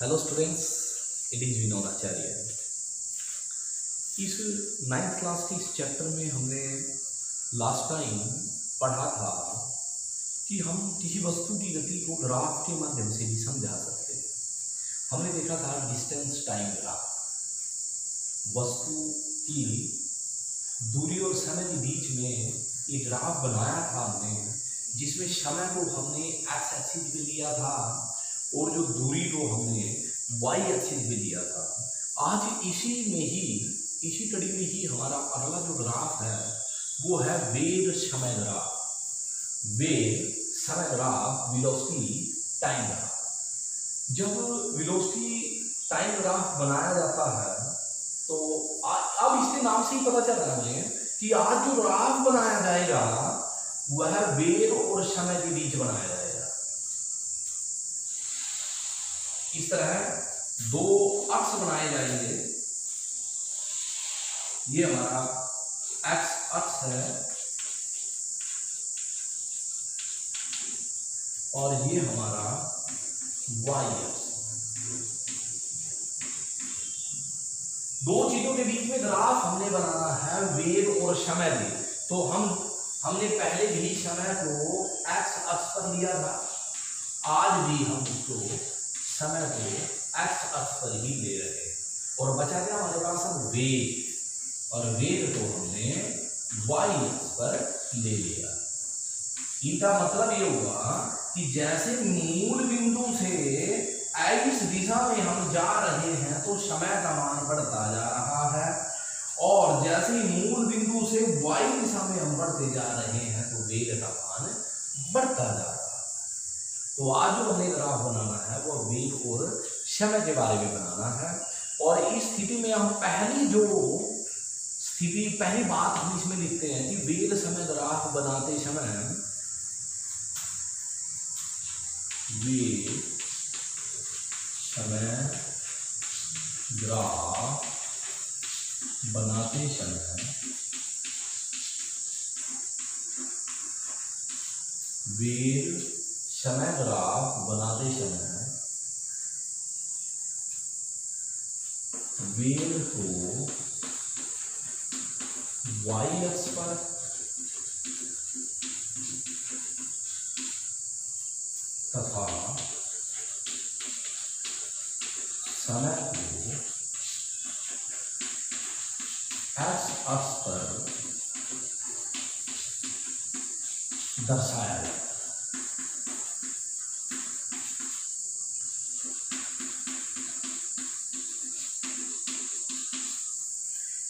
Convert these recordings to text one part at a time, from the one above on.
Hello students, it is Vinod Acharya. इस ninth class के इस चैप्टर में हमने लास्ट टाइम पढ़ा था कि हम किसी वस्तु की गति को ग्राफ के माध्यम से भी समझा सकते हैं। हमने देखा था डिस्टेंस टाइम ग्राफ, वस्तु की दूरी और समय के बीच में एक ग्राफ बनाया था हमने, जिसमें समय को हमने एक्स एक्सिस पे लिया था और जो दूरी को हमने वाई एक्सिस पे लिया था। आज इसी कड़ी में ही हमारा अगला जो ग्राफ है वो है वेग समय ग्राफ, वेलोसिटी टाइम ग्राफ। जब वेलोसिटी टाइम ग्राफ बनाया जाता है तो अब इसके नाम से ही पता चल रहा है कि आज जो ग्राफ बनाया जाएगा वह वेग और समय के बीच बनाया जाएगा। इस तरह दो अक्ष बनाए जाएंगे। ये हमारा एक्स अक्ष है और ये हमारा वाई अक्ष। दो चीजों के बीच में ग्राफ हमने बनाना है, वेग और समय भी। तो हमने पहले भी समय को एक्स अक्ष पर लिया था, आज भी हम उसको समय को एक्स अक्ष पर ही ले रहे हैं। और बचा क्या हमारे पास वेग, और वेग को हमने वाई अक्ष पर ले लिया। इनका मतलब ये हुआ कि जैसे मूल बिंदु से इस दिशा में हम जा रहे हैं तो समय का मान बढ़ता जा रहा है, और जैसे ही मूल बिंदु से वाई दिशा में हम बढ़ते जा रहे हैं तो वेग का मान बढ़ता जा रहा है। तो आज जो हमें ग्राफ बनाना है वो वेग और समय के बारे में बनाना है। और इस स्थिति में हम पहली बात हम इसमें लिखते हैं कि वेग समय ग्राफ बनाते समय वेग समय ग्राफ बनाते समय वेग समय ग्राफ बनाते समय वेग को वाई अक्ष पर तथा समय को एक्स अक्ष पर दर्शाया जाए।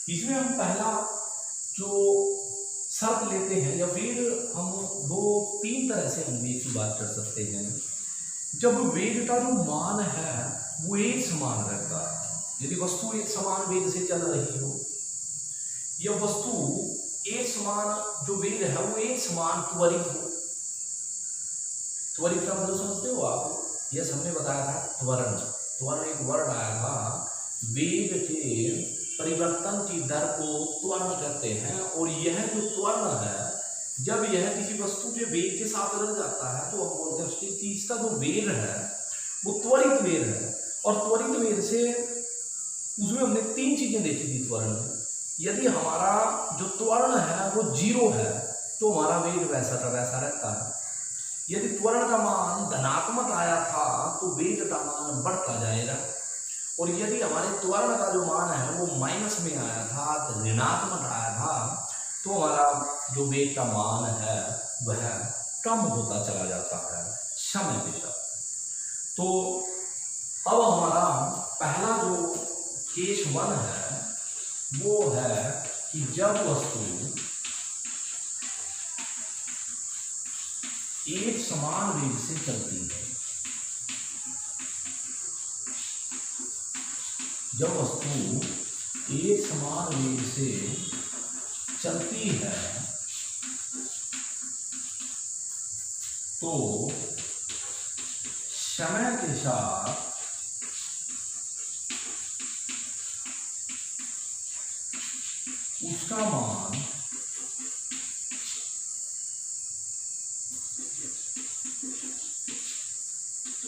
इसमें हम पहला जो शर्त लेते हैं, या फिर हम तीन तरह से हम वेग की बात कर सकते हैं। जब वेग का जो मान है वो एक समान रहता है, यदि वस्तु एक समान वेग से चल रही हो, या वस्तु एक समान जो वेग है वो एक समान त्वरित हो। त्वरित का मतलब समझते हो आप? यह हमने बताया था त्वरण एक वर्ड आया था। वेग के परिवर्तन की दर को त्वरण कहते हैं, और यह जो त्वरण है, जब यह किसी वस्तु के वेग के साथ रह जाता है तो हम बोलते हैं कि इसका जो वेग है वो त्वरित वेग है। और त्वरित वेग से उसमें हमने तीन चीजें देखी थी त्वरण में। यदि हमारा जो त्वरण है वो 0 है तो हमारा वेग वैसा का वैसा रहता है। यदि त्वरण का मान धनात्मक आया था तो वेग का मान बढ़ता जाएगा, और यदि हमारे त्वरण का जो मान है वो माइनस में आया था, तो ऋणात्मक आया था, तो हमारा जो वेग का मान है वह कम होता चला जाता है समय के साथ। तो अब हमारा पहला जो केस 1 है वो है कि जब वस्तु एक समान वेग से चलती है, जब वस्तु एक समान वेग से चलती है तो समय के साथ उसका मान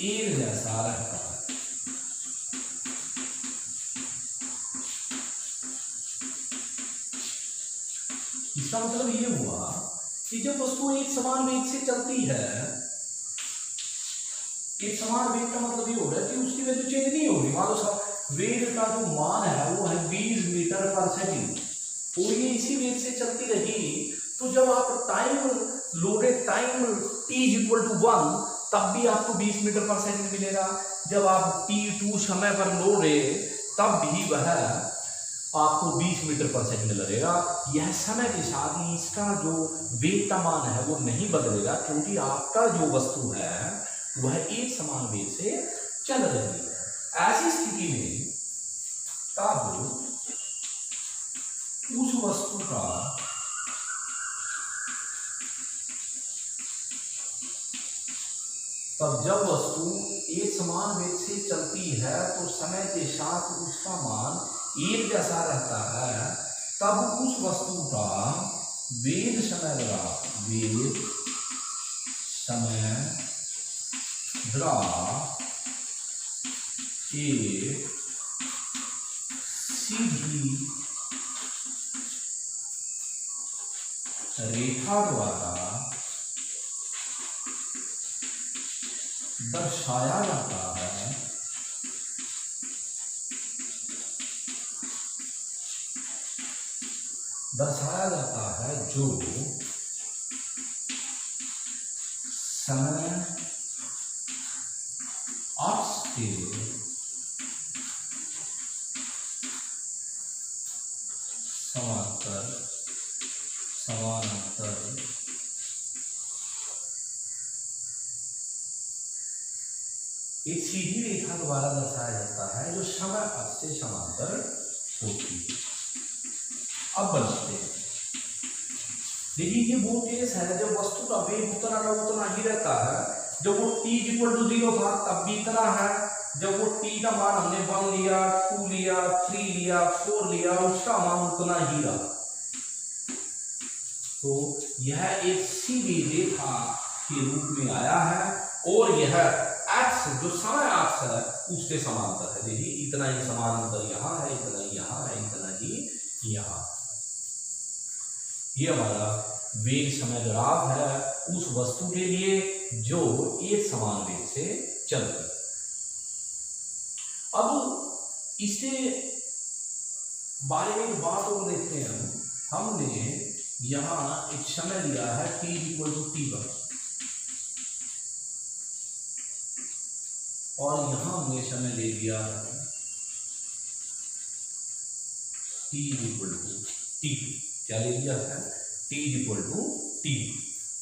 एक जैसा रहता है। इसका मतलब ये हुआ कि जब वस्तु एक समान वेग से चलती है, एक समान वेग का मतलब ये हो रहा है कि उसकी वैल्यू चेंज नहीं होगी। मान लो वेग का जो मान है वो है 20 मीटर पर सेकंड और ये इसी वेग से चलती रही, तो जब आप time loaded time t equal to 1 तब भी आपको 20 मीटर पर सेकंड मिलेगा। जब आप t2 समय पर लोडे तब भी वह आपको 20 मीटर पर सेकंड लगेगा। यह समय के साथ ही इसका जो वेग का मान है वो नहीं बदलेगा, क्योंकि आपका जो वस्तु है वह एक समान वेग से चल रही है। ऐसी स्थिति में तब उस वस्तु का जब वस्तु एक समान वेग से चलती है तो समय के साथ उसका मान एक जैसा रहता है, तब उस वस्तु का वेग समय ग्राफ एक सीधी रेखा द्वारा दर्शाया जाता है। जो समय अक्ष के समानांतर एक सीधी रेखा द्वारा दर्शाया जाता है जो समय अक्ष से समांतर होती है। अब बनते हैं, देखिए ये वो केस है जब वस्तु का वेग उतना ही रहता है। जब वो t इक्वल टू 0 था तब भी इतना है। जब वो t का मान हमने 1 लिया, 2 लिया, 3 लिया, 4 लिया, उसका मान उतना ही रहा। तो यह एक सीधी रेखा के रूप में आया है और यह एक्स जो समय एक्स है उसके समांतर है। देखिए इतना ही समांतर यहाँ है, इतना ही यहाँ है, इतना ही यहाँ। ये हमारा वेग समय ग्राफ है उस वस्तु के लिए जो एक समान वेग से चलती है। अब इसके बारे में एक बात और देखते हैं। हमने यहाँ एक समय लिया है t इक्वल टू t1 और यहाँ हमने समय ले लिया है t इक्वल टू t2। क्या ले लिया है? t equal to t।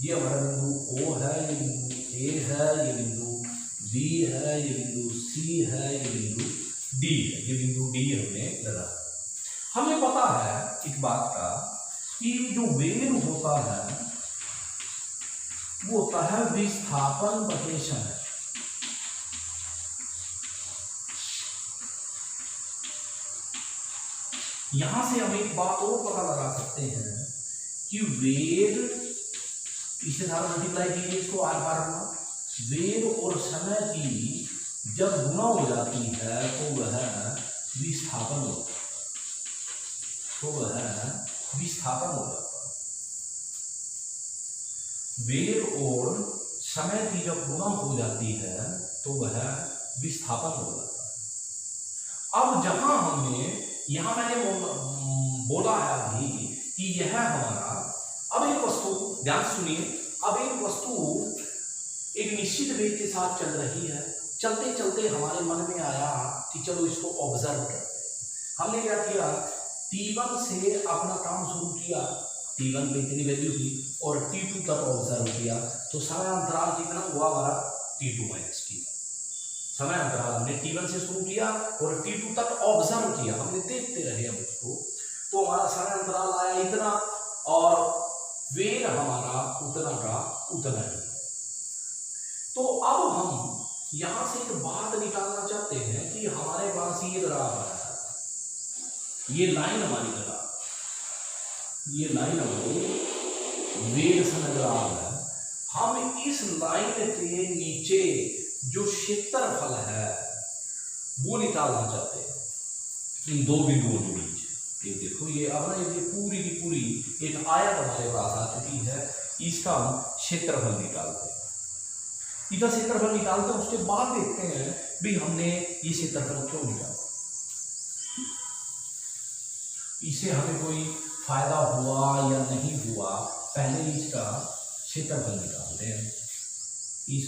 ये हमारा बिंदु O है, ये बिंदु A है, ये बिंदु B है, ये बिंदु C है, ये बिंदु D है। ये बिंदु D हमने लगा। हमें पता है एक बात का कि जो वेग होता है वो होता है विस्थापन बटे समय। यहां से हम एक बात और पता लगा सकते हैं कि वेग, इसे सारा मल्टीप्लाई कीजिए इसको आर बार गुना, वेग और समय की जब गुना हो जाती है तो वह विस्थापन होता है, वेग और समय की जब गुना हो जाती है तो वह विस्थापन हो जाता है। अब जहां हमने यहां मैंने बोला है अभी कि यह हमारा, अब एक वस्तु, ध्यान सुनिए, अब एक वस्तु एक निश्चित वेग के साथ चल रही है। चलते चलते हमारे मन में आया कि चलो इसको ऑब्जर्व करते हैं। हमने क्या किया, T1 से अपना काम शुरू किया, T1 पे इतनी वैल्यू थी और T2 तक ऑब्जर्व किया। तो समय अंतराल कितना हुआ हमारा? T2 minus T1। समय अंतराल हमने T1 से शुरू किया और T2 तक ऑब्जर्व किया, हमने देखते रहे हम उसको। तो हमारा समय अंतराल आया इतना और वेग हमारा उतना का उतना ही। तो अब हम यहां से एक बात निकालना चाहते हैं कि हमारे पास ये ग्राफ है, ये लाइन हमारी ग्राफ, ये लाइन हमारी वेग समय ग्राफ है। हम इस लाइन के नीचे जो क्षेत्रफल है वो निकालना चाहते हैं इन दो बिंदुओं के बीच। ये देखो ये अब ना ये पूरी की पूरी एक आयत हमारे पास आ चुकी है, इसका हम क्षेत्रफल निकालते हैं। इसका क्षेत्रफल निकालते हैं, उसके बाद देखते हैं भी हमने ये क्षेत्रफल क्यों निकाला, इससे हमें कोई फायदा हुआ या नहीं हुआ, पहले इसका क्षेत्रफल निकालते हैं। इस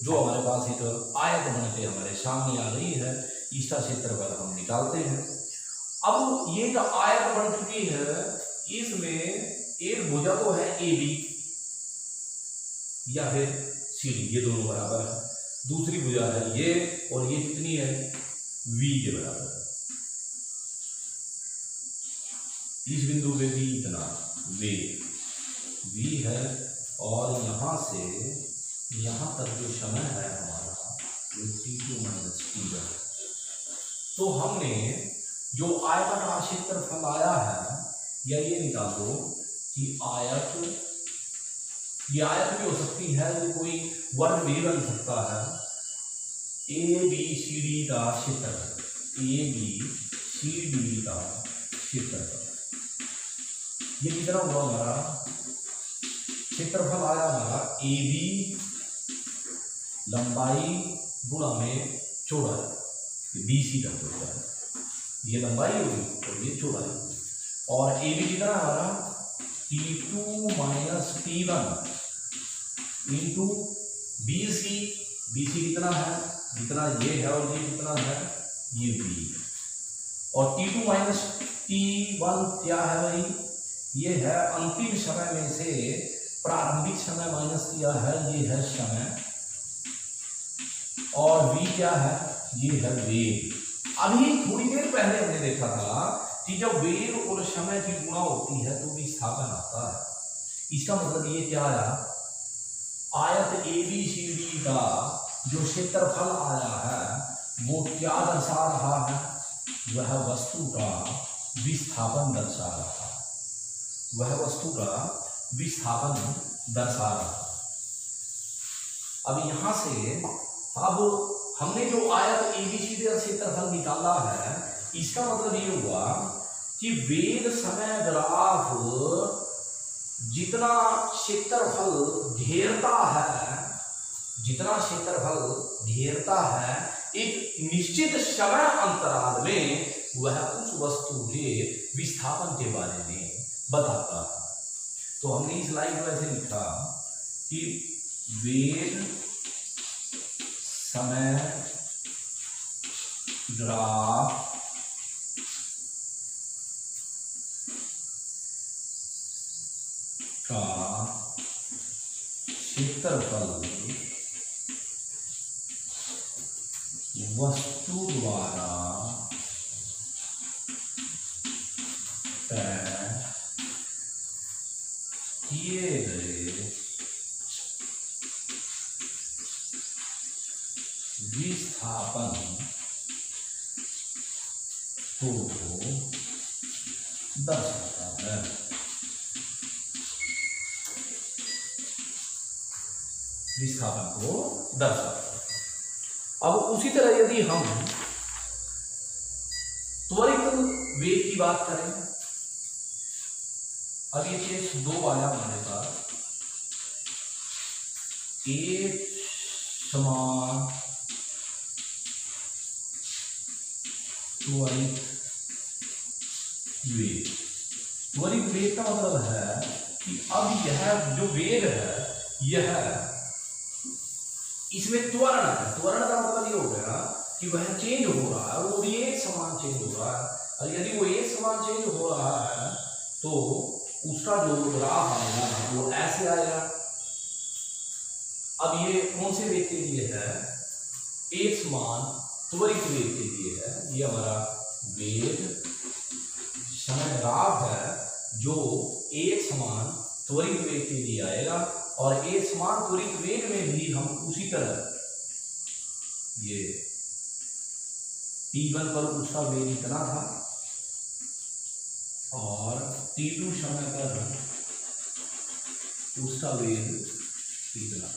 जो हमारे पास एक आयत बनके हमारे सामने आ रही है, इसका क्षेत्रफल हम निकालते हैं। अब ये जो आयत बन चुकी है, इसमें एक भुजा तो है ए बी या फिर सी डी, ये दोनों बराबर है। दूसरी भुजा है ये, और ये कितनी है, वी के बराबर है। इस बिंदु पे भी इतना वी है, और यहां से यहां तक जो समय है हमारा वो t2 माइनस t1। तो हमने जो आयताकार क्षेत्रफल आया है, या ये निकालो कि ये आयत भी हो सकती है, ये कोई वर्ग भी बन सकता है। ए बी सी डी का क्षेत्रफल, ए बी सी डी का क्षेत्रफल, ये कितना हुआ हमारा क्षेत्रफल आया हमारा ए बी लंबाई गुणा में चौड़ाई, बी सी का चौड़ाई, ये लंबाई होगी और ये चौड़ाई होगी। और ए बी कितना हमारा T2 minus T1 into B C कितना है, जितना ये है और ये कितना है, ये बी। और T2 माइनस T1 क्या है भाई, ये है अंतिम समय में से प्रारंभिक समय माइनस किया है, ये है समय। और v क्या है, ये है वेग। अभी थोड़ी देर पहले हमने देखा था कि जब वेग और समय की गुणा होती है तो विस्थापन आता है। इसका मतलब ये क्या आया, आयत ए बी सी डी का जो क्षेत्रफल आया है वो क्या दर्शा रहा है, वह वस्तु का विस्थापन दर्शा रहा है, वह वस्तु का विस्थापन दर्शा रहा है। अब यहां से अब हमने जो आयत ए बी सी डी का क्षेत्रफल निकाला है, इसका मतलब ये हुआ कि वेग समय ग्राफ जितना क्षेत्रफल घेरता है, जितना क्षेत्रफल घेरता है एक निश्चित समय अंतराल में, वह उस वस्तु के विस्थापन के बारे में बताता है। तो हमने इस लाइन में ऐसे लिखा कि वेग समय ग्राफ का क्षेत्रफल वस्तु द्वारा तय किए गए विस्थापन को दर्शाता है। विस्थापन को दर्शाता है। अब उसी तरह यदि हम त्वरित वेग की बात करें, अब ये केस दो आया हमारे पास, एक समान त्वरित वेग। त्वरित वेग का मतलब है कि अब यह जो वेग है, यह इसमें त्वरण है। त्वरण का मतलब ये हो गया कि वह चेंज हो रहा है, वो भी एक समान चेंज हो रहा है। और यदि वो एक समान चेंज हो रहा है तो उसका जो ग्राफ आएगा वो ऐसे आएगा। अब ये कौन से वेग के लिए है, एक समान त्वरित वेग के लिए है। ये हमारा वेग समय ग्राफ है जो एक समान त्वरित वेग के लिए आएगा। और एक समान त्वरित वेग में भी हम उसी तरह ये T1 पर उसका वेग इतना था और T2 समय पर उसका वेग इतना।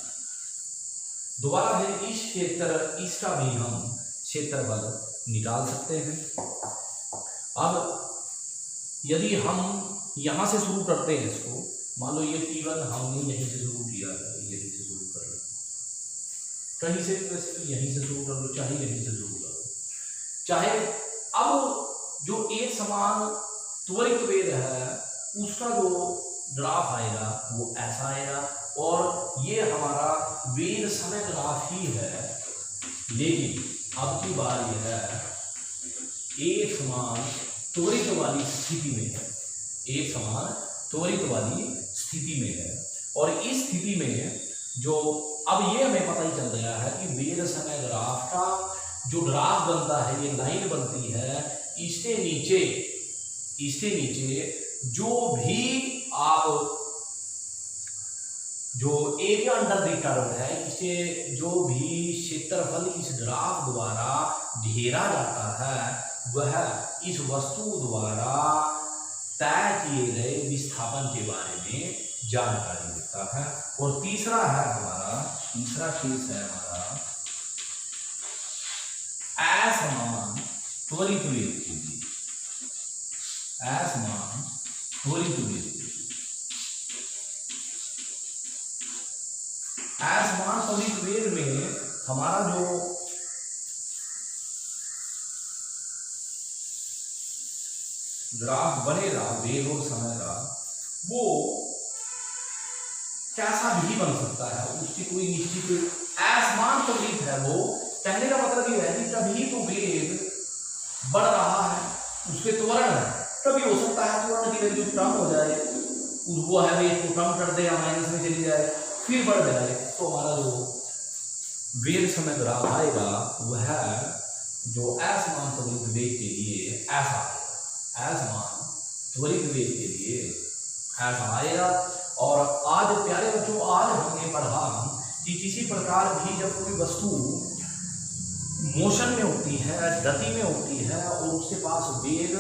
दोबारा फिर इस क्षेत्र इसका भी हम क्षेत्रफल निकाल सकते हैं। अब यदि हम यहाँ से शुरू करते हैं इसको, मान लो ये T1 हमने यहीं से शुरू किया है, यहीं से शुरू कर लो, कहीं से वैसे यहीं से शुरू कर लो, चाहे यहीं से शुरू करो, चाहे अब जो एक समान त्वरित वेग है उसका जो ग्राफ आएगा वो ऐसा आएगा, और ये हमारा वेग समय ग्राफ ही है। लेकिन अब की बार यह है एक समान त्वरित वाली स्थिति में है, एक समान त्वरित वाली स्थिति में है। और इस स्थिति में जो अब ये हमें पता ही चल गया है कि वेग समय ग्राफ का जो ग्राफ बनता है, ये लाइन बनती है, इसके नीचे जो भी आप जो एरिया अंडर द कर्व है, इसे जो भी क्षेत्रफल इस ग्राफ द्वारा घेरा जाता है वह इस वस्तु द्वारा तय किए गए विस्थापन के बारे में जानकारी देता है। और तीसरा केस है हमारा असमान त्वरित वेग के लिए, असमान त्वरित वेग के लिए। असमान त्वरित वेग में हमारा जो ग्राफ बनेगा वेग और समय का, वो कैसा भी बन सकता है, उसकी कोई निश्चित असमान त्वरित है। वो कहने का मतलब ये है कि कभी तो वेग बढ़ रहा है, उसके त्वरण है, कभी हो सकता है त्वरण की वैल्यू कम हो जाए, वो है वेग को कम कर दे या माइनस में चली जाए, फिर बढ़ जाए, तो हमारा जो वेग समय ग्राफ आएगा वह जो असमान त्वरित वेग के लिए ऐसा आएगा, असमान त्वरित वेग के लिए ऐसा आएगा। और आज प्यारे बच्चों, आज हमने पढ़ा कि किसी प्रकार भी जब कोई वस्तु मोशन में होती है, गति में होती है, और उसके पास वेग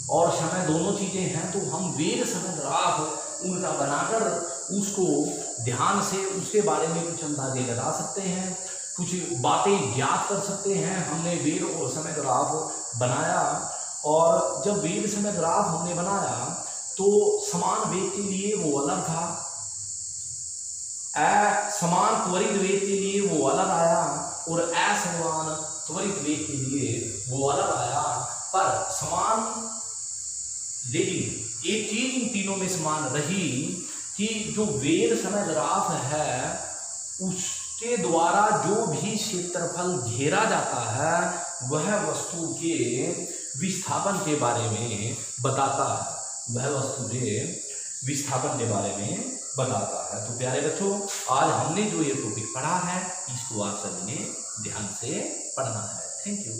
और समय दोनों चीजें हैं, तो हम वेग समय ग्राफ उनका बनाकर उसको ध्यान से उसके बारे में कुछ अंदाजे लगा सकते हैं, कुछ बातें ज्ञात कर सकते हैं। हमने वेग और समय ग्राफ बनाया, और जब वेग समय ग्राफ हमने बनाया तो समान वेग के लिए वो अलग था, समान त्वरित वेग के लिए वो अलग आया, और असमान त्वरित वेग के लिए वो अलग आया। पर समान, लेकिन एक चीज इन तीनों में समान रही कि जो वेग समय ग्राफ है उसके द्वारा जो भी क्षेत्रफल घेरा जाता है वह वस्तु के विस्थापन के बारे में बताता है, वह वस्तु के विस्थापन के बारे में बताता है। तो प्यारे बच्चों, आज हमने जो ये टॉपिक पढ़ा है इसको आप सभी ने ध्यान से पढ़ना है। Thank you.